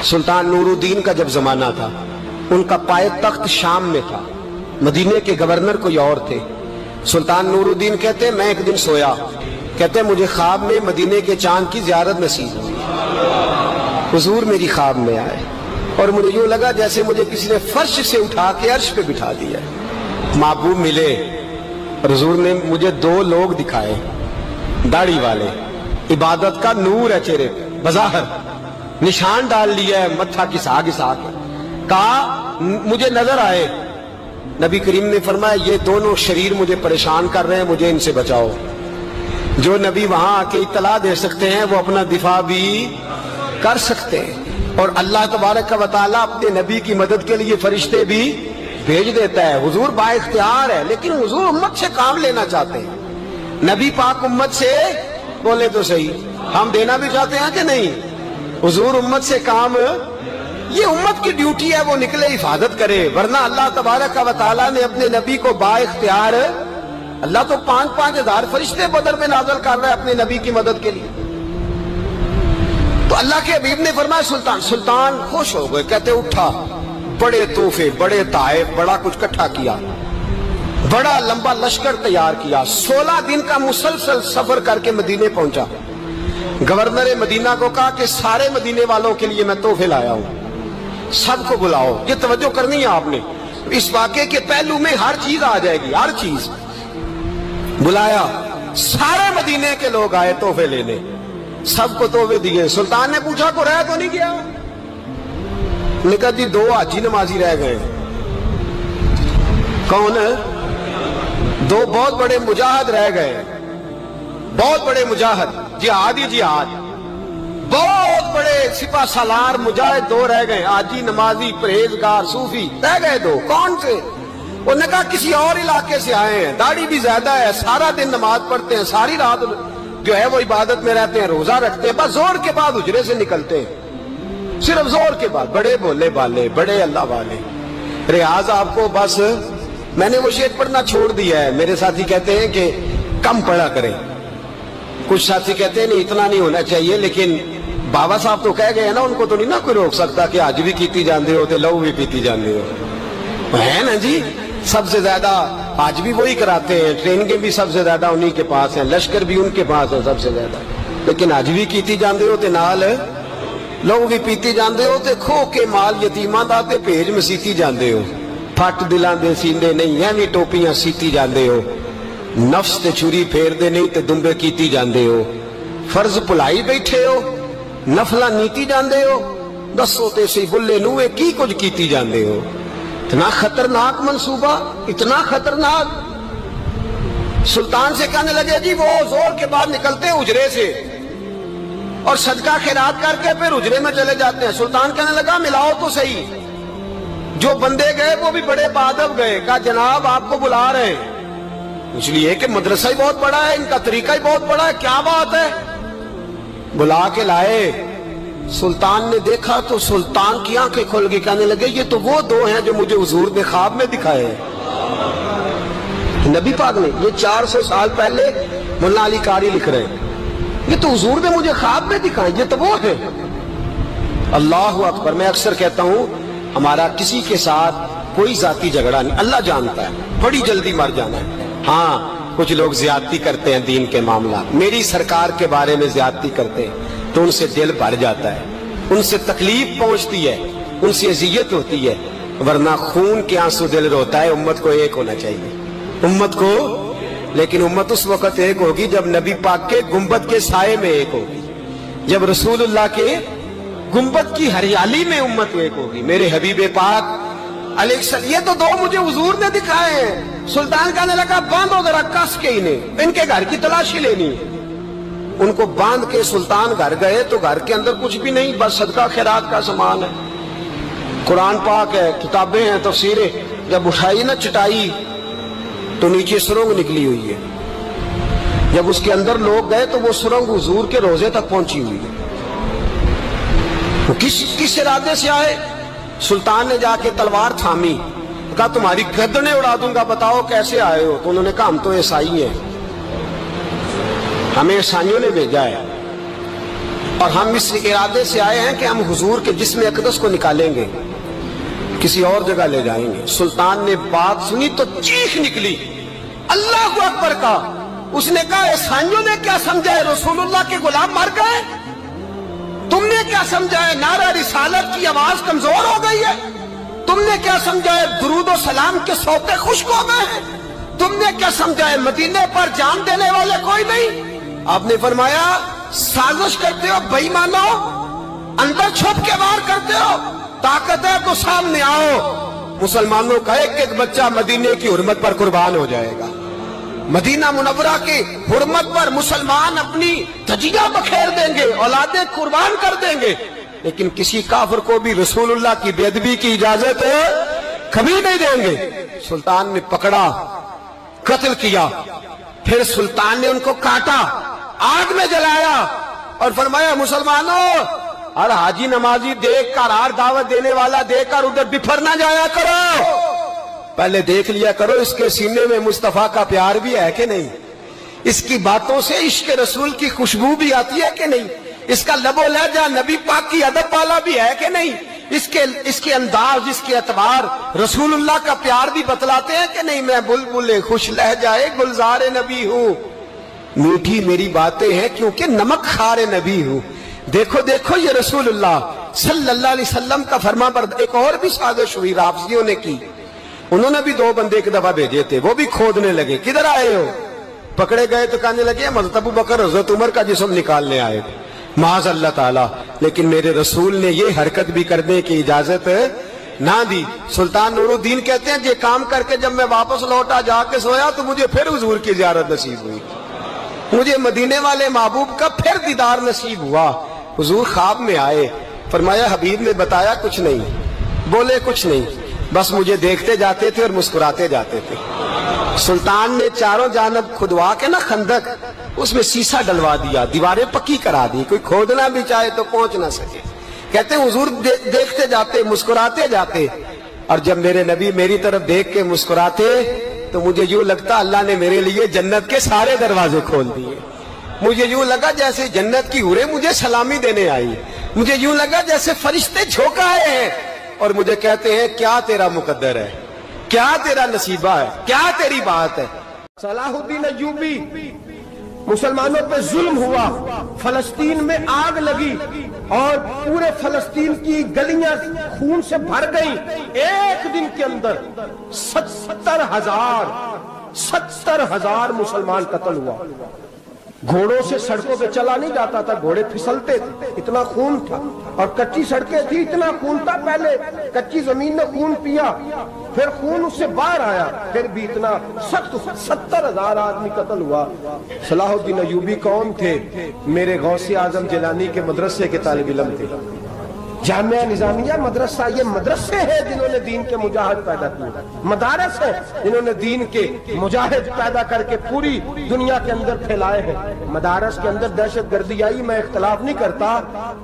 سلطان نورالدین کا جب زمانہ تھا، ان کا پائے تخت شام میں تھا، مدینے کے گورنر کوئی اور تھے۔ سلطان نورالدین کہتے میں ایک دن سویا، کہتے مجھے خواب میں مدینے کے چاند کی زیارت نصیب ہوئی، حضور میری خواب میں آئے اور مجھے یوں لگا جیسے مجھے کسی نے فرش سے اٹھا کے عرش پہ بٹھا دیا۔ محبوب ملے، حضور نے مجھے دو لوگ دکھائے، داڑھی والے، عبادت کا نور ہے چہرے پہ، بظاہر نشان ڈال لیا ہے متھا گھسا گھسا کے، کہا مجھے نظر آئے۔ نبی کریم نے فرمایا یہ دونوں شریر مجھے پریشان کر رہے ہیں، مجھے ان سے بچاؤ۔ جو نبی وہاں آ کے اطلاع دے سکتے ہیں وہ اپنا دفاع بھی کر سکتے ہیں، اور اللہ تبارک و تعالیٰ اپنے نبی کی مدد کے لیے فرشتے بھی بھیج دیتا ہے۔ حضور با اختیار ہے، لیکن حضور امت سے کام لینا چاہتے ہیں۔ نبی پاک امت سے بولے تو صحیح، ہم دینا بھی چاہتے ہیں کہ نہیں؟ حضور امت سے کام، یہ امت کی ڈیوٹی ہے، وہ نکلے حفاظت کرے، ورنہ اللہ تبارک و تعالیٰ نے اپنے نبی کو با اختیار، اللہ تو 5,000 فرشتے بدر میں نازل کر رہا ہے اپنے نبی کی مدد کے لیے۔ تو اللہ کے حبیب نے فرمایا سلطان خوش ہو گئے، کہتے اٹھا، بڑے تحفے، بڑے تحائف، بڑا کچھ اکٹھا کیا، بڑا لمبا لشکر تیار کیا، 16 دن کا مسلسل سفر کر کے مدینے پہنچا۔ گورنر مدینہ کو کہا کہ سارے مدینے والوں کے لیے میں تحفے لایا ہوں، سب کو بلاؤ۔ یہ توجہ کرنی ہے آپ نے، اس واقعے کے پہلو میں ہر چیز آ جائے گی، ہر چیز۔ بلایا، سارے مدینے کے لوگ آئے تحفے لینے، سب کو تحفے دیے۔ سلطان نے پوچھا کو رہ تو نہیں گیا؟ نے کہا جی 2 حاجی نمازی رہ گئے۔ کون؟ 2 بہت بڑے مجاہد رہ گئے، بہت بڑے مجاہد، جہادی جہاد، بہت بڑے سپہ سالار مجاہد 2 رہ گئے، حاجی نمازی پرہیزگار صوفی رہ گئے 2۔ کون سے؟ انہوں نے کہا کسی اور علاقے سے آئے ہیں، داڑھی بھی زیادہ ہے، سارا دن نماز پڑھتے ہیں، ساری رات جو ہے وہ عبادت میں رہتے ہیں، روزہ رکھتے ہیں، بس زور کے بعد حجرے سے نکلتے ہیں، صرف زور کے بعد، بڑے بولے بالے، بڑے اللہ والے۔ ریاض آپ کو بس میں نے وہ شعر پڑھنا چھوڑ دیا ہے، میرے ساتھی کہتے ہیں کہ کم پڑھا کریں، کچھ ساتھی کہتے ہیں نہیں اتنا نہیں ہونا چاہیے، لیکن بابا صاحب تو کہہ گئے ہیں نا، ان کو تو نہیں نا کوئی روک سکتا کہ آج بھی کیتی جاندے ہو تو لو بھی پیتی جاندے ہو، ہے نا جی؟ سب سے زیادہ آج بھی وہی کراتے ہیں، ٹریننگیں بھی سب سے زیادہ انہی کے پاس ہیں، لشکر بھی ان کے پاس ہے سب سے زیادہ، لیکن آج بھی کیتی جاندے ہو تے نال لو بھی پیتی جاندے ہو تے کھو کے مال یتیماں دا تے بھیج مسیتی جاندے ہو، پھٹ دلاں دے سیندے نہیں ایویں ٹوپیاں سیتی جاندے ہو، نفس تے چھری پھیر دے نہیں تے دمبے کیتی جاندے ہو، فرض پلائی بیٹھے ہو، نفلہ نیتی جاندے ہو، دسو تے سی بلے نوے کی کچھ کیتی جاندے ہو۔ اتنا خطرناک منصوبہ، اتنا خطرناک۔ سلطان سے کہنے لگے جی وہ زور کے بعد نکلتے ہیں حجرے سے اور صدقہ خیرات کر کے پھر حجرے میں چلے جاتے ہیں۔ سلطان کہنے لگا ملاؤ تو صحیح۔ جو بندے گئے وہ بھی بڑے بادب گئے، کہا جناب آپ کو بلا رہے ہیں، اس لیے کہ مدرسہ ہی بہت بڑا ہے، ان کا طریقہ ہی بہت بڑا ہے، کیا بات ہے؟ بلا کے لائے۔ سلطان نے دیکھا تو سلطان کی آنکھیں کھل گئی، کہنے لگے یہ تو وہ 2 ہیں جو مجھے حضور نے خواب میں دکھائے ہیں۔ نبی پاک نے، یہ 400 سال پہلے مولانا علی قاری لکھ رہے ہیں، یہ تو حضور نے مجھے خواب میں دکھائے، یہ تو وہ ہے۔ اللہ اکبر۔ میں اکثر کہتا ہوں ہمارا کسی کے ساتھ کوئی ذاتی جھگڑا نہیں، اللہ جانتا ہے، بڑی جلدی مر جانا ہے۔ ہاں کچھ لوگ زیادتی کرتے ہیں دین کے معاملات، میری سرکار کے بارے میں زیادتی کرتے ہیں تو ان سے دل بھر جاتا ہے، ان سے تکلیف پہنچتی ہے، ان سے اذیت ہوتی ہے، ورنہ خون کے آنسو دل روتا ہے۔ امت کو ایک ہونا چاہیے، امت کو، لیکن امت اس وقت ایک ہوگی جب نبی پاک کے گنبد کے سائے میں ایک ہوگی، جب رسول اللہ کے گنبد کی ہریالی میں امت ایک ہوگی۔ میرے حبیب پاک علیہ السلام، یہ تو 2 مجھے حضور نے دکھائے ہیں۔ سلطان کہنے لگا باندھو ذرا کس کے انہیں، ان کے گھر کی تلاشی لینی ہے۔ ان کو باندھ کے سلطان گھر گئے تو گھر کے اندر کچھ بھی نہیں، بس صدقہ خیرات کا سامان ہے، قرآن پاک ہے، کتابیں ہیں، تفسیریں۔ جب اٹھائی نا چٹائی تو نیچے سرنگ نکلی ہوئی ہے، جب اس کے اندر لوگ گئے تو وہ سرنگ حضور کے روزے تک پہنچی ہوئی ہے۔ کس ارادے سے آئے؟ سلطان نے جا کے تلوار تھامی، کہا تمہاری گردنیں اڑا دوں گا، بتاؤ کیسے آئے ہو؟ تو انہوں نے کہا ہم تو عیسائی ہیں، ہمیں عیسائیوں نے بھیجا ہے۔ اور ہم اس ارادے سے آئے ہیں کہ ہم حضور کے جسم اقدس کو نکالیں گے، کسی اور جگہ لے جائیں گے۔ سلطان نے بات سنی تو چیخ نکلی، اللہ اکبر کا۔ اس نے کہا عیسائیوں نے کیا سمجھا ہے رسول اللہ کے غلام مر گئے؟ تم نے کیا سمجھا ہے نعرہ رسالت کی آواز کمزور ہو گئی ہے؟ تم نے کیا سمجھا ہے درود و سلام کے سوتے خشک ہو گئے ہیں؟ تم نے کیا سمجھا ہے مدینے پر جان دینے والے کوئی نہیں؟ آپ نے فرمایا سازش کرتے ہو بے ایمانو، اندر چھپ کے وار کرتے ہو، طاقت ہے تو سامنے آؤ۔ مسلمانوں کا ایک ایک بچہ مدینے کی حرمت پر قربان ہو جائے گا۔ مدینہ منورہ کی حرمت پر مسلمان اپنی دھجیاں بکھیر دیں گے، اولادیں قربان کر دیں گے، لیکن کسی کافر کو بھی رسول اللہ کی بے ادبی کی اجازت کبھی نہیں دیں گے۔ سلطان نے پکڑا، قتل کیا، پھر سلطان نے ان کو کاٹا، آگ میں جلایا اور فرمایا مسلمانوں، ہر حاجی نمازی دیکھ کر، ہر دعوت دینے والا دیکھ کر ادھر بفر نہ جایا کرو، پہلے دیکھ لیا کرو اس کے سینے میں مصطفیٰ کا پیار بھی ہے کہ نہیں، اس کی باتوں سے عشق رسول کی خوشبو بھی آتی ہے کہ نہیں، اس کا لب و لہجہ نبی پاک کی ادب والا بھی ہے کہ نہیں، اس کے انداز، اس کے اعتبار رسول اللہ کا پیار بھی بتلاتے ہیں کہ نہیں۔ میں بلبل خوش لہجہ گلزار نبی ہوں، میٹھی میری باتیں ہیں کیونکہ نمک خار نبی ہوں۔ دیکھو دیکھو یہ رسول اللہ صلی اللہ علیہ وسلم کا فرما بردار۔ ایک اور بھی سازش ہوئی رافضیوں نے کی، انہوں نے بھی 2 بندے ایک دفعہ بھیجے تھے، وہ بھی کھودنے لگے، کدھر آئے ہو؟ پکڑے گئے تو کہنے لگے حضرت ابو بکر حضرت عمر کا جسم نکالنے آئے تھے، معاذ اللہ تعالی، لیکن میرے رسول نے یہ حرکت بھی کرنے کی اجازت نہ دی۔ سلطان نور الدین کہتے ہیں یہ کام کر کے جب میں واپس لوٹا جا کے سویا تو مجھے پھر حضور کی زیارت نصیب ہوئی، مجھے مدینے والے محبوب کا پھر دیدار نصیب ہوا۔ حضور خواب میں آئے، فرمایا حبیب نے بتایا کچھ نہیں، بولے کچھ نہیں، بس مجھے دیکھتے جاتے تھے اور مسکراتے جاتے تھے۔ سلطان نے چاروں جانب کھدوا کے نا خندق، اس میں سیسا ڈلوا دیا، دیواریں پکی کرا دی، کوئی کھودنا بھی چاہے تو پہنچ نہ سکے۔ کہتے ہیں حضور دیکھتے جاتے، مسکراتے جاتے، اور جب میرے نبی میری طرف دیکھ کے مسکراتے تو مجھے یوں لگتا اللہ نے میرے لیے جنت کے سارے دروازے کھول دیے۔ مجھے یوں لگا جیسے جنت کی حوریں مجھے سلامی دینے آئی، مجھے یوں لگا جیسے فرشتے جھونکا آئے ہیں اور مجھے کہتے ہیں کیا تیرا مقدر ہے، کیا تیرا نصیبہ ہے، کیا تیری بات ہے۔ صلاح الدین ایوبی، مسلمانوں پہ ظلم ہوا، فلسطین میں آگ لگی اور پورے فلسطین کی گلیاں خون سے بھر گئیں۔ ایک دن کے اندر 70,000 مسلمان قتل ہوا۔ گھوڑوں سے سڑکوں پہ چلا نہیں جاتا تھا، گھوڑے پھسلتے تھے، اتنا خون تھا، اور کچی سڑکیں تھی، اتنا خون تھا، پہلے کچی زمین نے خون پیا، پھر خون اس سے باہر آیا، پھر بھی اتنا سخت 70,000 آدمی قتل ہوا۔ صلاح الدین ایوبی کون تھے؟ میرے غوث اعظم جیلانی کے مدرسے کے طالب علم تھے۔ جامعہ نظامیہ مدرسہ، یہ مدرسے ہیں جنہوں نے دین کے مجاہد پیدا کیے، مدارس ہیں جنہوں نے دین کے مجاہد پیدا کر کے پوری دنیا کے اندر پھیلائے ہیں۔ مدارس کے اندر دہشت گردی آئی، میں اختلاف نہیں کرتا،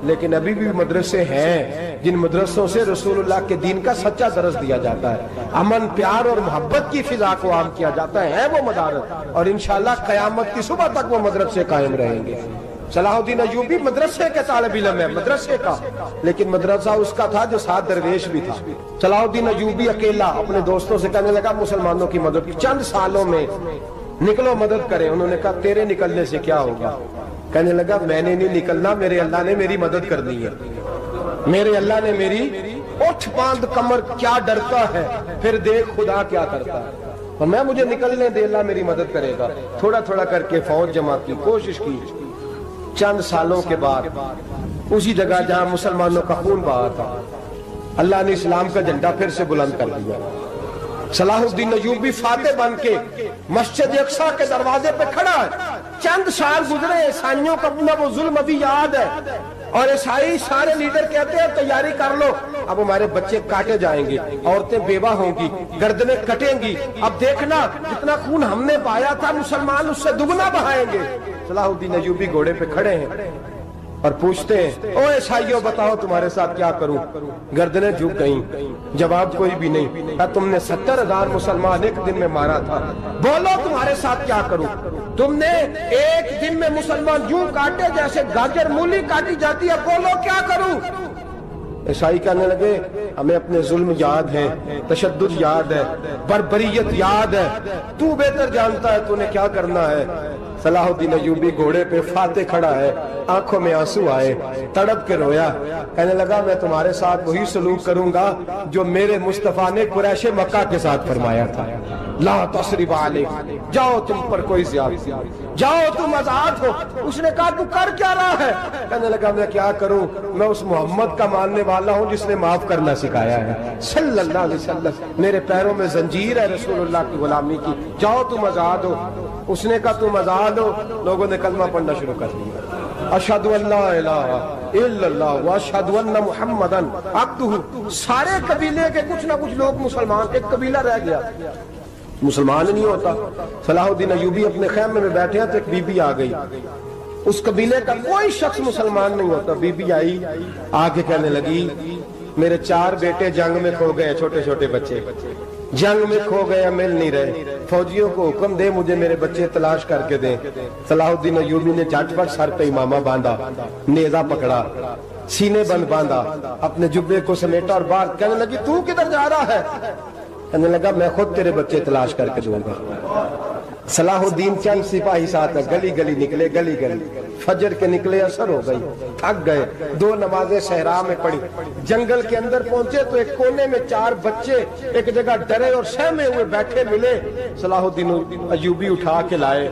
لیکن ابھی بھی مدرسے ہیں جن مدرسوں سے رسول اللہ کے دین کا سچا درس دیا جاتا ہے، امن، پیار اور محبت کی فضا کو عام کیا جاتا ہے وہ مدارس، اور انشاءاللہ قیامت کی صبح تک وہ مدرسے قائم رہیں گے۔ صلاح الدین ایوبی مدرسے کے طالب علم ہے، مدرسے کا، لیکن مدرسہ اس کا تھا جو ساتھ درویش بھی تھا۔ صلاح الدین ایوبی اکیلا اپنے دوستوں سے کہنے لگا مسلمانوں کی مدد چند سالوں میں نکلو مدد کریں۔ انہوں نے کہا تیرے نکلنے سے کیا ہوگا؟ کہنے لگا میں نے نہیں نکلنا، میرے اللہ نے میری مدد کرنی ہے، میرے اللہ نے میری اٹھ باندھ کمر، کیا ڈرتا ہے پھر دیکھ خدا کیا کرتا ہے، اور میں مجھے نکلنے دے، اللہ میری مدد کرے گا۔ تھوڑا تھوڑا کر کے فوج جمع کی، کوشش کی۔ چند سالوں کے بعد اسی جگہ جہاں مسلمانوں کا خون بہا تھا، اللہ نے اسلام کا جھنڈا پھر سے بلند کر دیا۔ صلاح الدین ایوبی فاتح بن کے مسجد اقصی کے دروازے پہ کھڑا ہے۔ چند سال گزرے، عیسائیوں کا اپنا وہ ظلم ابھی یاد ہے، اور عیسائی سارے لیڈر کہتے ہیں تیاری کر لو، اب ہمارے بچے کاٹے جائیں گے، عورتیں بیوہ ہوں گی، گردنیں کٹیں گی، اب دیکھنا جتنا خون ہم نے پایا تھا مسلمان اس سے دگنا بہائیں گے۔ صلاح الدین ایوبی گھوڑے پہ کھڑے ہیں اور پوچھتے ہیں او عیسائیوں بتاؤ تمہارے ساتھ کیا کروں؟ گردنیں جھک گئیں، جواب کوئی بھی نہیں۔ کہا تم نے 70,000 مسلمان ایک دن میں مارا تھا، بولو تمہارے ساتھ کیا کروں؟ تم نے ایک دن میں مسلمان یوں کاٹے جیسے گاجر مولی کاٹی جاتی ہے، بولو کیا کروں؟ عیسائی کہنے لگے ہمیں اپنے ظلم یاد ہے، تشدد یاد ہے، بربریت یاد ہے، تو بہتر جانتا ہے تو نے کیا کرنا ہے۔ صلاح الدین ایوبی گھوڑے پہ فاتح کھڑا ہے، آنکھوں میں آنسو آئے، تڑپ کے رویا، کہنے لگا میں تمہارے ساتھ وہی سلوک کروں گا جو میرے مصطفیٰ نے قریش مکہ کے ساتھ فرمایا تھا، لا تصریب علیہ، جاؤ تم پر کوئی زیادتی، جاؤ تم آزاد ہو۔ اس نے کہا تو کر کیا رہا ہے؟ کہنے لگا میں کیا کروں، میں اس محمد کا ماننے والا ہوں جس نے معاف کرنا سکھایا ہے صلی اللہ علیہ وسلم، میرے پیروں میں زنجیر ہے رسول اللہ کی غلامی کی، جاؤ تم آزاد ہو۔ اس نے کہا تم آزاد ہو، لوگوں نے کلمہ پڑھنا شروع کر دیا، اشہد ان لا الہ الا اللہ واشہد ان محمدن عبدہ۔ سارے قبیلے کے کچھ نہ کچھ لوگ مسلمان، ایک قبیلہ رہ گیا مسلمان نہیں ہوتا۔ صلاح الدین ایوبی اپنے خیمے میں بیٹھے ہیں تو ایک بی بی آ گئی، اس قبیلے کا کوئی شخص مسلمان نہیں ہوتا۔ بی بی آئی، آگے کہنے لگی میرے 4 بیٹے جنگ میں کھو گئے، چھوٹے چھوٹے بچے جنگ میں کھو گئے، مل نہیں رہے، فوجیوں کو حکم دے مجھے میرے بچے تلاش کر کے دیں۔ صلاح الدین ایوبی نے جھٹ پٹ سر پہ امامہ باندھا، نیزہ پکڑا، سینے بند باندھا، اپنے جبے کو سمیٹا اور باہر کہنے لگی تو کدھر جا رہا ہے؟ کہنے لگا میں خود تیرے بچے تلاش کر کے دوں گا۔ صلاح الدین چند سپاہی ساتھ گلی گلی نکلے، گلی گلی فجر کے نکلے، اثر ہو گئی، تھک گئے، 2 نمازیں صحرا میں پڑھی، جنگل کے اندر پہنچے تو ایک کونے میں 4 بچے ایک جگہ ڈرے اور سہمے ہوئے بیٹھے ملے۔ صلاح الدین ایوبی اٹھا کے لائے،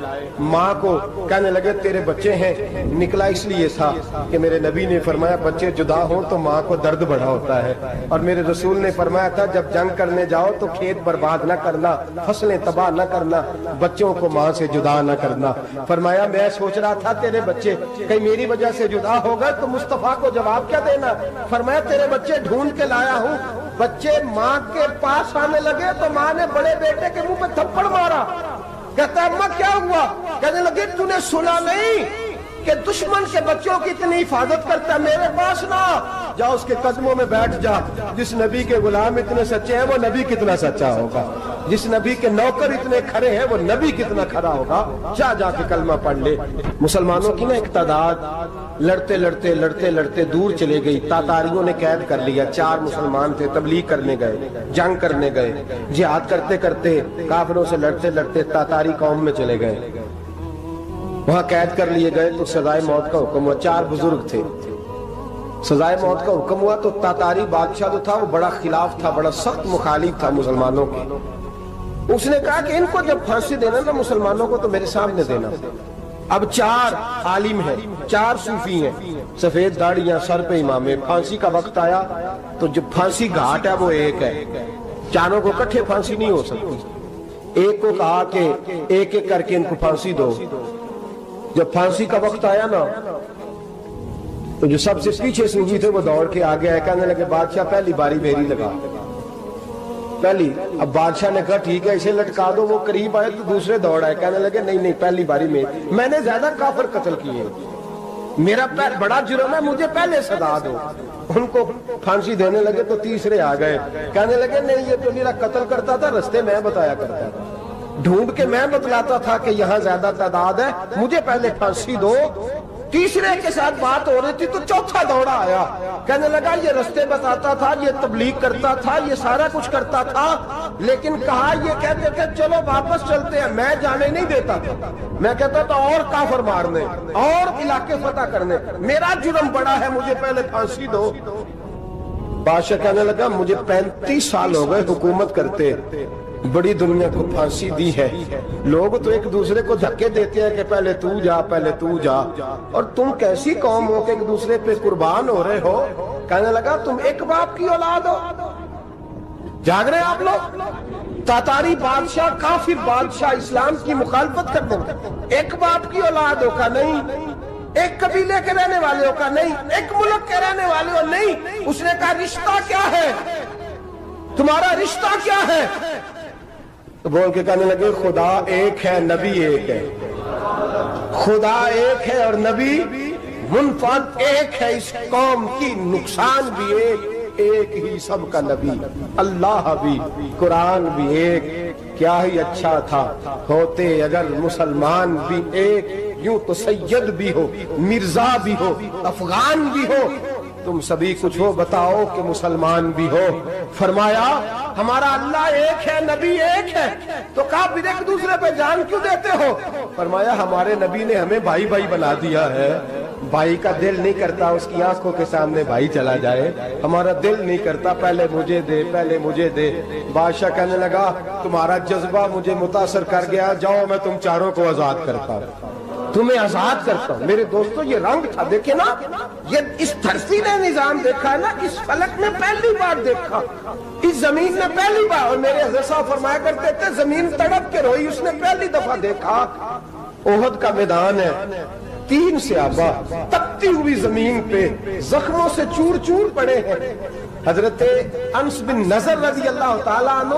ماں کو کہنے لگے تیرے بچے ہیں، نکلا اس لیے تھا کہ میرے نبی نے فرمایا بچے جدا ہوں تو ماں کو درد بڑا ہوتا ہے، اور میرے رسول نے فرمایا تھا جب جنگ کرنے جاؤ تو کھیت برباد نہ کرنا، فصلیں تباہ نہ کرنا، بچوں کو ماں سے جدا نہ کرنا۔ فرمایا میں سوچ رہا تھا تیرے بچے کہیں میری وجہ سے جدا ہو گئے تو مصطفیٰ کو جواب کیا دینا۔ فرمایا تیرے بچے ڈھونڈ کے لایا ہوں۔ بچے ماں کے پاس آنے لگے تو ماں نے بڑے بیٹے کے منہ پہ تھپڑ مارا، کہتا ہے اماں کیا ہوا؟ کہنے لگے تو نے سنا نہیں کہ دشمن کے بچوں کی اتنی حفاظت کرتا ہے، میرے پاس نہ جا، اس کے قدموں میں بیٹھ جا۔ جس نبی کے غلام اتنے سچے ہیں وہ نبی کتنا سچا ہوگا، جس نبی کے نوکر اتنے کھڑے ہیں وہ نبی کتنا کھڑا ہوگا، جا کے کلمہ پڑھ لے۔ مسلمانوں کی نا ایک تعداد لڑتے لڑتے لڑتے لڑتے دور چلے گئی، تاتاریوں نے قید کر لیا۔ 4 مسلمان تھے، تبلیغ کرنے گئے، جنگ کرنے گئے، جہاد کرتے کرتے کافروں سے لڑتے لڑتے تاتاری قوم میں چلے گئے، وہاں قید کر لیے گئے تو سزائے موت کا حکم ہوا۔ 4 بزرگ تھے، سزائے موت کا حکم ہوا تو تاتاری بادشاہ جو تھا وہ بڑا خلاف تھا، بڑا سخت مخالف تھا مسلمانوں کے۔ اس نے کہا کہ ان کو جب پھانسی دینا نا مسلمانوں کو تو میرے سامنے دینا۔ اب 4 عالم ہیں، 4 صوفی ہیں، سفید داڑیاں، سر پہ امامے۔ پھانسی کا وقت آیا تو جو پھانسی گھاٹ ہے وہ ایک ہے، چاروں کو کٹھے پھانسی نہیں ہو سکتی۔ ایک کو کہا کہ ایک ایک کر کے ان کو پھانسی دو۔ جب پھانسی کا وقت آیا نا تو جو سب سے پیچھے صوفی تھے وہ دوڑ کے آگے آئے، کہنے لگے بادشاہ پہلی باری میری لگا پہلی۔ اب بادشاہ نے کہا ٹھیک ہے اسے لٹکا دو۔ وہ قریب آئے تو دوسرے دوڑ آئے، کہنے لگے نہیں نہیں پہلی باری میں نے زیادہ کافر قتل کیے، میرا بڑا جرم ہے، مجھے پہلے سزا دو۔ ان کو پھانسی دینے لگے تو تیسرے آ گئے، کہنے لگے نہیں یہ تو میرا قتل کرتا تھا، رستے میں بتایا کرتا تھا، ڈھونڈ کے میں بتلاتا تھا کہ یہاں زیادہ تعداد ہے، مجھے پہلے پھانسی دو۔ تیسرے کے ساتھ بات ہو رہی تھی تو چوتھا دوڑا آیا، کہنے لگا یہ رستے بتاتا تھا، یہ تبلیغ کرتا تھا، یہ سارا کچھ کرتا تھا، لیکن کہا یہ کہتے تھے چلو واپس چلتے ہیں، میں جانے نہیں دیتا تھا، میں کہتا تھا اور کافر مارنے اور علاقے فتح کرنے، میرا جرم بڑا ہے، مجھے پہلے پھانسی دو۔ بادشاہ کہنے لگا مجھے 35 سال ہو گئے حکومت کرتے، بڑی دنیا کو پھانسی دی ہے، لوگ تو ایک دوسرے کو دھکے دیتے ہیں کہ پہلے تو جا پہلے تو جا، اور تم کیسی قوم ہو کہ ایک دوسرے پہ قربان ہو رہے ہو۔ کہنے لگا تم ایک باپ کی اولاد ہو، جاگ رہے آپ لوگ؟ تاتاری بادشاہ، کافر بادشاہ، اسلام کی مخالفت کر دیں، ایک باپ کی اولاد ہو کا نہیں، ایک قبیلے کے رہنے والے ہو کا نہیں، ایک ملک کے رہنے والے ہو نہیں۔ اس نے کہا رشتہ کیا ہے تمہارا، رشتہ کیا ہے؟ تو بول کے کہنے لگے خدا ایک ہے، نبی ایک ہے، خدا ایک ہے اور نبی منفعت ایک ہے اس قوم کی، نقصان بھی ایک ہی سب کا نبی، اللہ بھی قرآن بھی ایک، کیا ہی اچھا تھا ہوتے اگر مسلمان بھی ایک، یوں تو سید بھی ہو، مرزا بھی ہو، افغان بھی ہو، تم سبھی کچھ ہو، بتاؤ کہ مسلمان بھی ہو۔ فرمایا ہمارا اللہ ایک ہے، نبی ایک ہے، تو کہا پھر ایک دوسرے پہ جان کیوں دیتے ہو؟ فرمایا ہمارے نبی نے ہمیں بھائی بھائی بنا دیا ہے، بھائی کا دل نہیں کرتا اس کی آنکھوں کے سامنے بھائی چلا جائے، ہمارا دل نہیں کرتا پہلے مجھے دے پہلے مجھے دے۔ بادشاہ کہنے لگا تمہارا جذبہ مجھے متاثر کر گیا، جاؤ میں تم چاروں کو آزاد کرتا ہوں، تمہیں آزاد کرتا ہوں۔ میرے دوستو یہ رنگ تھا، دیکھیں نا، یہ اس دھرتی نے نظام دیکھا ہے نا، اس فلک میں پہلی بار دیکھا، اس زمین نے پہلی بار، اور میرے حضرت صاحب فرمایا کرتے تھے زمین تڑپ کے روئی، اس نے پہلی دفعہ دیکھا احد کا میدان ہے، 3 صحابہ تپتی ہوئی زمین پہ زخموں سے چور چور پڑے ہیں۔ حضرت انس بن نضر رضی اللہ تعالیٰ عنہ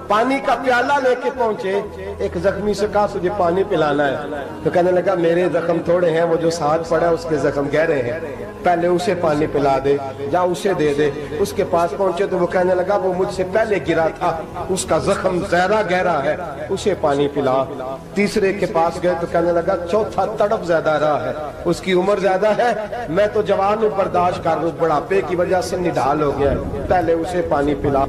پانی کا پیالہ لے کے پہنچے، ایک زخمی سے کہا تجھے پانی پلانا ہے، تو کہنے لگا میرے زخم تھوڑے ہیں، وہ جو ساتھ پڑا ہے اس کے زخم گہرے ہیں، پہلے اسے پانی پلا دے، جا اسے دے دے۔ اس کے پاس پہنچے تو وہ کہنے لگا وہ مجھ سے پہلے گرا تھا، اس کا زخم زیادہ گہرا ہے، اسے پانی پلا۔ تیسرے کے پاس گئے تو کہنے لگا چوتھا تڑپ زیادہ رہا ہے، اس کی عمر زیادہ ہے، میں تو جوان ہوں برداشت کر لوں، بڑھاپے کی وجہ سے نڈھال ہو گیا ہے، پہلے اسے پانی پلا۔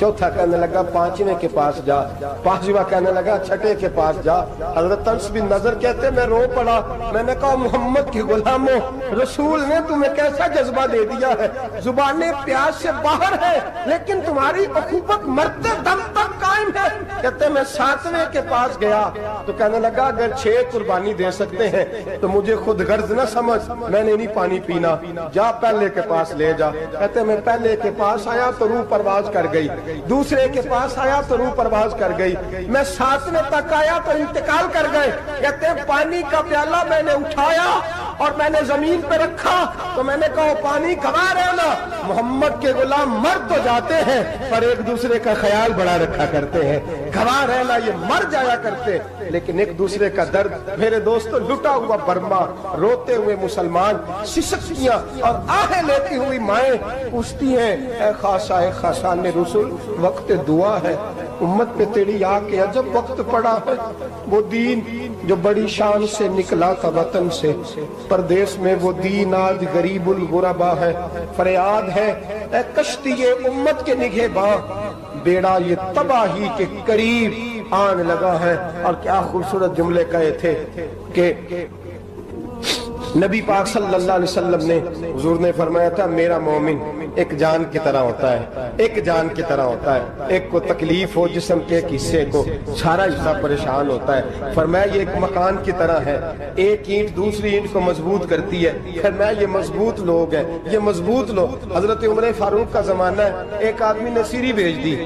چوتھا کہنے لگا پانچویں کے پاس جا، پانچواں کہنے لگا چھٹے کے پاس جا۔ حضرت انس بن نضر کہتے میں رو پڑا، میں نے کہا محمد کی غلاموں، رسول نے تمہیں کیسا جذبہ دے دیا ہے، زبانیں پیاس سے باہر ہے لیکن تمہاری اخوت مرتے دم تک قائم ہے۔ کہتے میں 7ویں کے پاس گیا تو کہنے لگا اگر 6 قربانی دے سکتے ہیں تو مجھے خود غرض نہ سمجھ، میں نے نہیں پانی پینا، جا پہلے کے پاس لے جا۔ کہتے میں پہلے کے پاس آیا تو روح پرواز کر گئی، دوسرے کے پاس آیا تو روح پرواز کر گئی، میں 7ویں تک آیا تو انتقال کر گئے۔ کہتے ہیں پانی کا پیالہ میں نے اٹھایا اور میں نے زمین پہ رکھا تو میں نے کہا پانی گوا رہنا، محمد کے غلام مر تو جاتے ہیں پر ایک دوسرے کا خیال بڑا رکھا کرتے ہیں، گوا رہنا یہ مر جایا کرتے لیکن ایک دوسرے کا درد۔ میرے دوستو لٹا ہوا برما، روتے ہوئے مسلمان، سسکیاں اور آہیں لیتی ہوئی مائیں پوچھتی ہیں اے خاصا اے خاصان رسول، وقت دعا ہے، امت پہ تیری آ کے عجب وقت پڑا ہے، وہ دین جو بڑی شان سے نکلا تھا وطن سے، پردیس میں وہ دین آج غریب الغربا ہے، فریاد ہے اے کشتی امت کے نگہباں، بیڑا یہ تباہی کے قریب آن لگا ہے۔ اور کیا خوبصورت جملے کہے تھے کہ نبی پاک صلی اللہ علیہ وسلم نے، حضور نے فرمایا تھا میرا مومن ایک جان کی طرح ہوتا ہے، ایک جان کی طرح ہوتا ہے، ایک کو تکلیف ہو جسم کے ایک حصے کو سارا حصہ پریشان ہوتا ہے، فرمایا یہ ایک مکان کی طرح ہے، ایک اینٹ دوسری اینٹ کو مضبوط کرتی ہے، فرمایا یہ مضبوط لوگ ہیں، یہ مضبوط لوگ۔ حضرت عمر فاروق کا زمانہ ہے، ایک آدمی نے سیری بھیج دی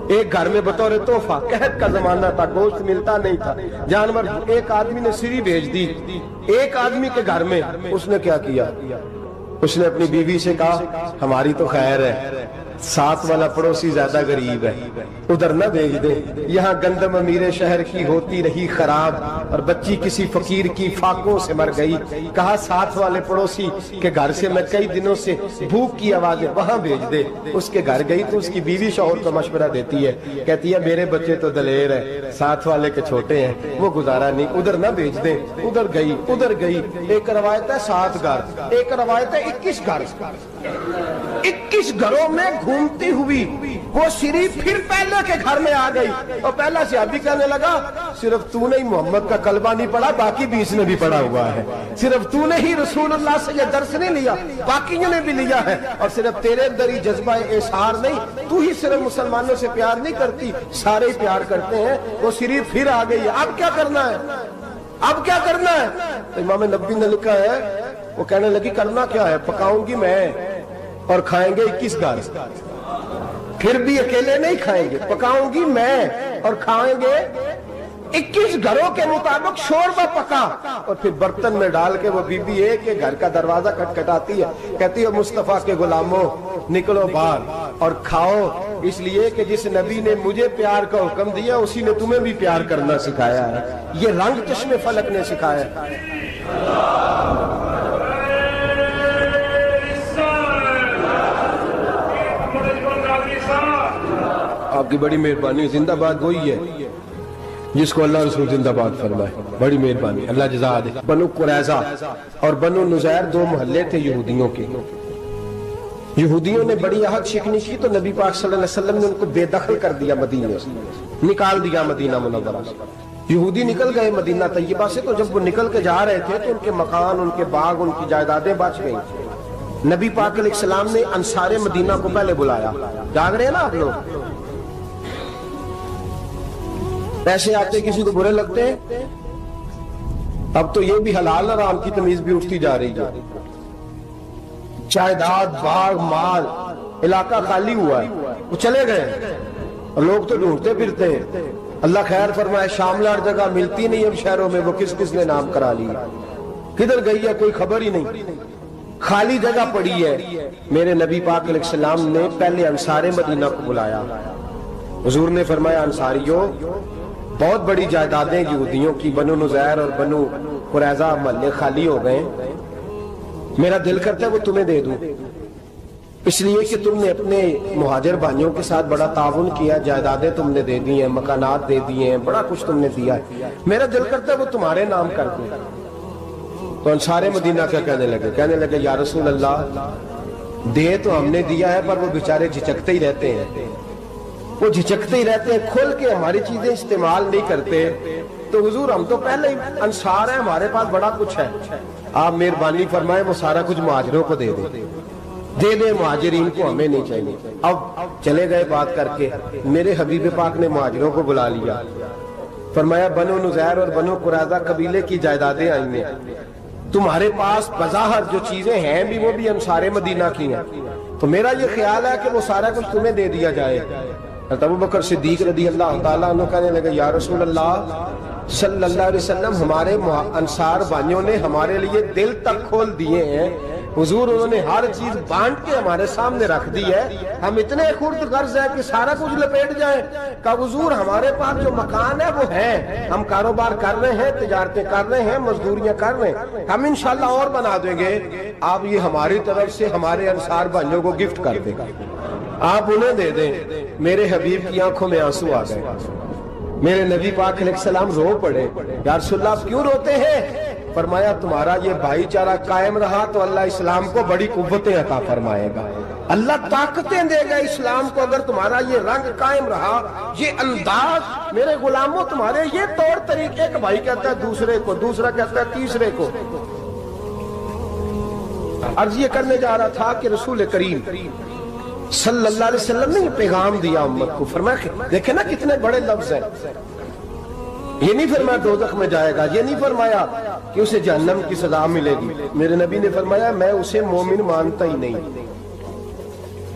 ایک گھر میں بطور تحفہ، قحط کا زمانہ تھا، گوشت ملتا نہیں تھا، جانور، ایک آدمی نے سیری بھیج دی ایک آدمی کے گھر میں، اس نے کیا کیا، اس نے اپنی بیوی سے کہا ہماری تو خیر ہے، ساتھ والا پڑوسی زیادہ غریب ہے، ادھر نہ بھیج دے، یہاں گندم امیر شہر کی ہوتی رہی خراب اور بچی کسی فقیر کی فاقوں سے مر گئی، کہا ساتھ والے پڑوسی کے گھر سے میں کئی دنوں سے بھوک کی آوازیں وہاں بھیج دے۔ اس کے گھر گئی تو اس کی بیوی شوہر کو مشورہ دیتی ہے، کہتی ہے میرے بچے تو دلیر ہے، ساتھ والے کے چھوٹے ہیں، وہ گزارا نہیں، ادھر نہ بھیج دے، ادھر گئی۔ ایک روایت ہے 7 گھر، ایک روایت ہے 21 گھر، 21 گھروں میں گھومتی ہوئی وہ سری پھر پہلے کے گھر میں آ گئی، اور پہلا صحابی کہنے لگا صرف تو نے ہی محمد کا کلمہ نہیں پڑھا، باقی 20 نے بھی پڑھا ہوا ہے، صرف تو نے ہی رسول اللہ سے یہ درس نہیں لیا، باقیوں نے بھی لیا ہے، اور صرف تیرے اندر ہی جذبہ اظہار نہیں، تو ہی صرف مسلمانوں سے پیار نہیں کرتی، سارے ہی پیار کرتے ہیں۔ وہ سری پھر آ گئی ہے، اب کیا کرنا ہے، اب کیا کرنا ہے؟ امام نبی نے لکھا ہے، وہ کہنے لگی کرنا کیا ہے، پکاؤں گی میں اور کھائیں گے 21 گھر، پھر بھی اکیلے نہیں کھائیں گے، پکاؤں گی میں اور کھائیں گے 21 گھروں کے مطابق شوربہ پکا، اور پھر برتن میں ڈال کے وہ بی بی ایک کے گھر کا دروازہ کھٹکھٹاتی ہے، کہتی ہے مصطفیٰ کے غلاموں نکلو باہر اور کھاؤ، اس لیے کہ جس نبی نے مجھے پیار کا حکم دیا اسی نے تمہیں بھی پیار کرنا سکھایا ہے، یہ رنگ چشم فلک نے سکھایا ہے۔ آپ کی بڑی مہربانی, زندہ باد وہی ہے جس کو اللہ رسول زندہ باد فرمائے, بڑی مہربانی, اللہ جزا دے. بنو قریظہ اور بنو نزیر دو محلے تھے یہودیوں کے. یہودیوں نے بڑی عہد شکنی کی تو نبی پاک صلی اللہ علیہ وسلم نے ان کو بے دخل کر دیا, مدینے سے نکال دیا, مدینہ منورہ سے. یہودی نکل گئے مدینہ طیبہ سے, تو جب وہ نکل کے جا رہے تھے تو ان کے مکان, ان کے باغ, ان کی جائیدادیں بچ گئیں. نبی پاک علیہ السلام نے انصار مدینہ کو پہلے بلایا. جاگ رہے ہیں نا آپ لوگ, پیسے آتے کسی کو برے لگتے ہیں, اب تو یہ بھی حلال حرام کی تمیز بھی اٹھتی جا رہی ہے. جائیداد, باغ, مال, علاقہ خالی ہوا ہے, وہ چلے گئے اور لوگ تو ڈھونڈتے پھرتے ہیں. اللہ خیر فرمائے, شاملار جگہ ملتی نہیں اب شہروں میں, وہ کس کس نے نام کرا لی, کدھر گئی ہے کوئی خبر ہی نہیں, خالی جگہ پڑی ہے. میرے نبی پاک علیہ السلام نے پہلے انصار مدینہ کو بلایا. حضور نے فرمایا, انصاریوں بہت بڑی جائیدادیں یہودیوں کی, بنو نزیر اور بنو قریظہ محلے خالی ہو گئے, میرا دل کرتا ہے وہ تمہیں دے دوں, اس لیے کہ تم نے اپنے مہاجر بھائیوں کے ساتھ بڑا تعاون کیا, جائیدادیں تم نے دے دی ہیں, مکانات دے دیے ہیں, بڑا کچھ تم نے دیا ہے, میرا دل کرتا ہے وہ تمہارے نام کر دوں. تو انصار مدینہ کیا کہنے لگے, یا رسول اللہ دے تو ہم نے دیا ہے, پر وہ بیچارے جھچکتے ہی رہتے ہیں, وہ جھچکتے ہی رہتے ہیں, کھل کے ہماری چیزیں استعمال نہیں کرتے. تو حضور ہم تو پہلے ہی انصار ہیں, ہمارے پاس بڑا کچھ ہے, آپ مہربانی فرمائیں وہ سارا کچھ مہاجروں کو دے دے, مہاجرین کو ہمیں نہیں چاہیے. اب چلے گئے بات کر کے, میرے حبیب پاک نے مہاجروں کو بلا لیا. فرمایا, بنو نزیر اور بنو قریظہ قبیلے کی جائیدادیں آئی ہیں, تمہارے پاس بظاہر جو چیزیں ہیں بھی وہ بھی انصار مدینہ کی ہیں, تو میرا یہ خیال ہے کہ وہ سارا کچھ تمہیں دے دیا جائے. ابو بکر صدیق رضی اللہ تعالیٰ عنہ کہنے لگے, یا رسول اللہ صلی اللہ علیہ وسلم ہمارے انصار بھائیوں نے ہمارے لیے دل تک کھول دیے ہیں, حضور انہوں نے ہر چیز بانٹ کے ہمارے سامنے رکھ دی ہے, ہم اتنے خرد غرض ہیں کہ سارا کچھ لپیٹ جائیں. کہ حضور ہمارے پاس جو مکان ہے وہ ہے, ہم کاروبار کر رہے ہیں, تجارتیں کر رہے ہیں, مزدوریاں کر رہے ہیں, ہم انشاءاللہ اور بنا دیں گے, آپ یہ ہماری طرف سے ہمارے انصار بھائیوں کو گفٹ کر دیں, آپ انہیں دے دیں. میرے حبیب کی آنکھوں میں آنسو آ گئے, میرے نبی پاک علیہ السلام رو پڑے. یا رسول اللہ آپ کیوں روتے ہیں؟ فرمایا, تمہارا یہ بھائی چارہ قائم رہا تو اللہ اسلام کو بڑی قوتیں عطا فرمائے گا, اللہ طاقتیں دے گا اسلام کو, اگر تمہارا یہ رنگ قائم رہا, یہ انداز. میرے غلاموں تمہارے یہ طور طریقے, ایک بھائی کہتا ہے دوسرے کو, دوسرا کہتا ہے تیسرے کو. عرض یہ کرنے جا رہا تھا کہ رسول کریم صلی اللہ علیہ وسلم نے یہ پیغام دیا امت کو. فرمایا دیکھیں نا کتنے بڑے لفظ ہیں, یہ نہیں فرمایا دوزخ میں جائے گا, یہ نہیں فرمایا کہ اسے جہنم کی سزا ملے گی. میرے نبی نے فرمایا, میں اسے مومن مانتا ہی نہیں,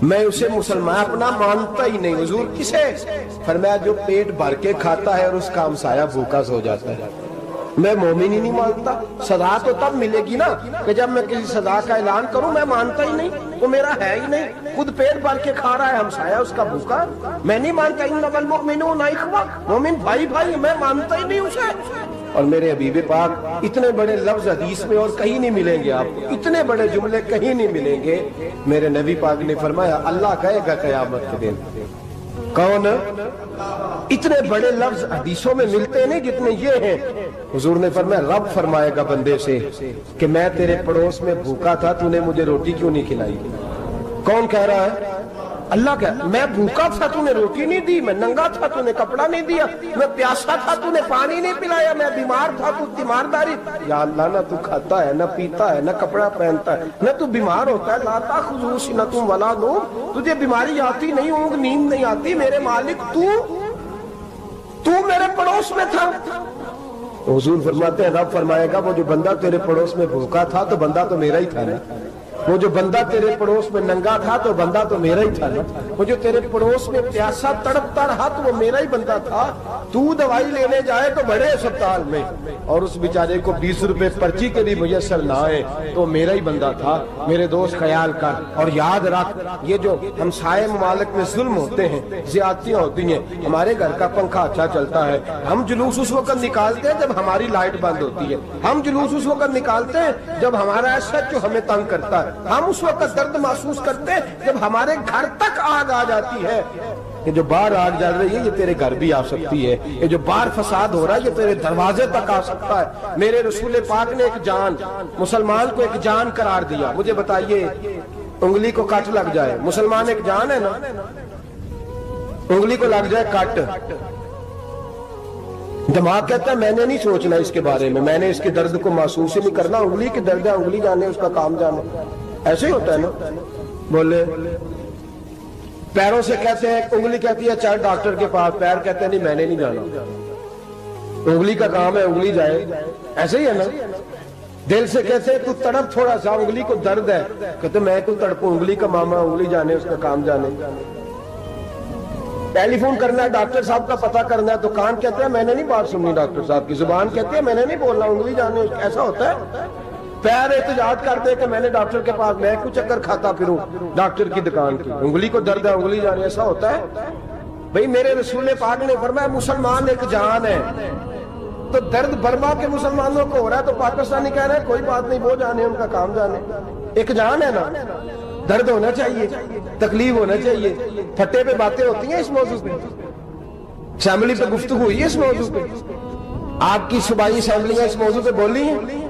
میں اسے مسلمان اپنا مانتا ہی نہیں. حضور کسے؟ فرمایا, جو پیٹ بھر کے کھاتا ہے اور اس کا ہمسایہ بھوکا سو جاتا ہے. میں مومن ہی نہیں مانتا. سزا تو تب ملے گی نا کہ جب میں کسی سزا کا اعلان کروں, میں مانتا ہی نہیں, وہ میرا ہے ہی نہیں, خود پیٹ بھر کے کھا رہا ہے, ہمسایہ اس کا بھوکا, میں نہیں مانتا. انما المؤمنون اخوہ, مومن بھائی بھائی, میں مانتا ہی نہیں اسے. اور میرے حبیب پاک اتنے بڑے لفظ حدیث میں اور کہیں نہیں ملیں گے, آپ کو اتنے بڑے جملے کہیں نہیں ملیں گے. میرے نبی پاک نے فرمایا, اللہ کہے گا قیامت کے دن, کون؟ اتنے بڑے لفظ حدیثوں میں ملتے نہیں جتنے یہ ہیں. حضور نے فرمایا, رب فرمائے گا بندے سے کہ میں تیرے پڑوس میں بھوکا تھا, تو نے مجھے روٹی کیوں نہیں کھلائی؟ کون کہہ رہا ہے؟ اللہ کہہ, میں بھوکا تھا, تو نے روٹی نہیں دی, میں ننگا تھا, تو نے کپڑا نہیں دیا, میں پیاسا تھا, تو نے پانی نہیں پلایا, میں بیمار تھا, تو تیمارداری. یا اللہ, نہ تو کھاتا ہے, نہ پیتا ہے, نہ کپڑا پہنتا ہے, نہ تو بیمار ہوتا ہے, لا تاخذہ سنۃ ولا نوم, تجھے بیماری آتی نہیں, اونگ نیند نہیں آتی, میرے مالک تو میرے پڑوس میں تھا. حضور فرماتے ہیں, رب فرمائے گا, وہ جو بندہ تیرے پڑوس میں بھوکا تھا تو بندہ تو میرا ہی تھا نا, وہ جو بندہ تیرے پڑوس میں ننگا تھا تو بندہ تو میرا ہی تھا نا, وہ جو تیرے پڑوس میں پیاسا تڑپتا رہا تو وہ میرا ہی بندہ تھا. تو دوائی لینے جائے تو بڑے اسپتال میں اور اس بیچارے کو 20 روپے پرچی کے بھی میسر نہ آئے تو میرا ہی بندہ تھا. میرے دوست خیال کر اور یاد رکھ, یہ جو ہمسائے ممالک میں ظلم ہوتے ہیں, زیادتیاں ہوتی ہیں. ہمارے گھر کا پنکھا اچھا چلتا ہے, ہم جلوس اس وقت نکالتے ہیں جب ہماری لائٹ بند ہوتی ہے, ہم جلوس اس وقت نکالتے ہیں جب ہمارا ایسا جو ہمیں تنگ کرتا ہے. ہم اس وقت درد محسوس کرتے ہیں جب ہمارے گھر تک آگ آ جاتی ہے. یہ جو باہر آگ جل رہی ہے یہ تیرے گھر بھی آ سکتی ہے. یہ جو باہر فساد ہو رہا ہے یہ تیرے دروازے تک آ سکتا ہے. میرے رسول پاک نے ایک جان, مسلمان کو ایک جان قرار دیا. مجھے بتائیے, انگلی کو کٹ لگ جائے, مسلمان ایک جان ہے نا, انگلی کو لگ جائے کٹ, دماغ کہتا ہے میں نے نہیں سوچنا اس کے بارے میں نے اس کے درد کو محسوس ہی نہیں کرنا, انگلی کی درد ہے, انگلی جانے اس کا کام جانے. ایسے ہی ہوتا ہے نا. بولے پیروں سے کہتے ہیں, انگلی کہتی ہے چل ڈاکٹر کے پاس, پیر کہتے ہیں نہیں میں نے نہیں جانا, انگلی کا کام ہے انگلی جائے. ایسے ہی ہے نا. دل سے کہتے ہیں تو تڑپ تھوڑا سا, انگلی کو درد ہے, کہتے میں تو تڑپوں, انگلی کا ماما, انگلی جانے اس کا کام جانے. ٹیلی فون کرنا ہے ڈاکٹر صاحب کا پتہ کرنا ہے تو کان کہتے ہیں میں نے نہیں بات سننی ڈاکٹر صاحب کی, زبان کہتی ہے میں نے نہیں بولنا, انگلی جانے. ایسا ہوتا ہے. پیر احتجاج کر دے کہ میں نے ڈاکٹر کے پاس, میں کچھ چکر کھاتا پھروں ڈاکٹر کی دکان کی, انگلی کو درد ہے انگلی جانے. ایسا ہوتا ہے بھئی. میرے رسول پاک نے فرمایا مسلمان ایک جان ہے. تو درد برما کے مسلمانوں کو ہو رہا ہے تو پاکستانی کہہ رہے ہیں کوئی بات نہیں, وہ جانے ان کا کام جانے. ایک جان ہے نا. درد ہونا چاہیے, تکلیف ہونا چاہیے. پھٹے پہ باتیں ہوتی ہیں اس موضوع پہ, اسمبلی پہ گفتگو ہوئی ہے اس موضوع پہ, آپ کی صوبائی اسمبلیاں اس موضوع پہ بولی ہیں,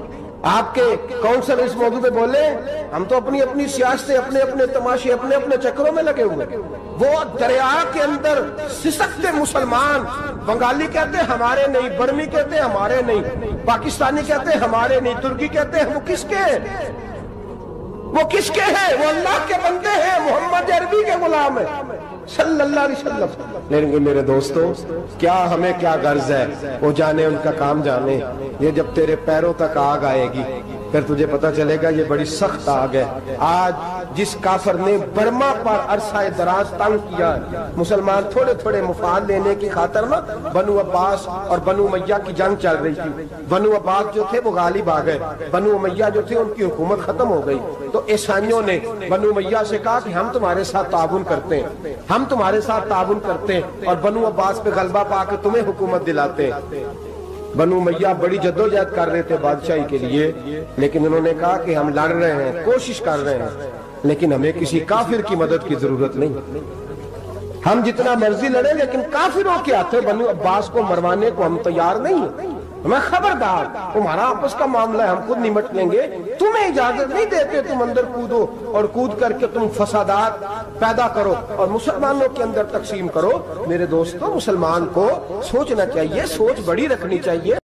آپ کے کونسل اس موضوع پہ بولے. ہم تو اپنی اپنی سیاستیں, اپنے اپنے تماشے, اپنے اپنے چکروں میں لگے ہوئے. وہ دریا کے اندر سسکتے مسلمان, بنگالی کہتے ہیں ہمارے نہیں, برمی کہتے ہیں ہمارے نہیں, پاکستانی کہتے ہیں ہمارے نہیں, ترکی کہتے ہیں وہ کس کے ہیں, وہ کس کے ہیں, وہ اللہ کے بندے ہیں, محمد عربی کے غلام ہیں صلی اللہ علیہ وسلم. لیکن میرے دوستو کیا ہمیں کیا غرض ہے, وہ جانے ان کا کام جانے. یہ جب تیرے پیروں تک آگ آئے گی پھر تجھے پتا چلے گا یہ بڑی سخت آگ ہے. آج جس کافر نے برما پر عرصہ دراز تنگ کیا, مسلمان تھوڑے تھوڑے مفاد لینے کی خاطر نا, بنو عباس اور بنو امیہ کی جنگ چل رہی تھی. بنو عباس جو تھے وہ غالب آ گئے, بنو امیہ جو تھے ان کی حکومت ختم ہو گئی. تو عیسائیوں نے بنو امیہ سے کہا کہ ہم تمہارے ساتھ تعاون کرتے ہیں, ہم تمہارے ساتھ تعاون کرتے ہیں اور بنو عباس پہ غلبہ پا کے تمہیں حکومت دلاتے ہیں. بنو امیہ بڑی جدوجہد کر رہے تھے بادشاہی کے لیے, لیکن انہوں نے کہا کہ ہم لڑ رہے ہیں, کوشش کر رہے ہیں, لیکن ہمیں کسی کافر کی مدد کی ضرورت نہیں. ہم جتنا مرضی لڑیں لیکن کافروں کے ہاتھوں بنو عباس کو مروانے کو ہم تیار نہیں ہیں. ہمیں خبردار, تمہارا آپس کا معاملہ ہے, ہم خود نمٹ لیں گے, تمہیں اجازت نہیں دیتے تم اندر کودو اور کود کر کے تم فسادات پیدا کرو اور مسلمانوں کے اندر تقسیم کرو. میرے دوستو مسلمان کو سوچنا چاہیے, سوچ بڑی رکھنی چاہیے.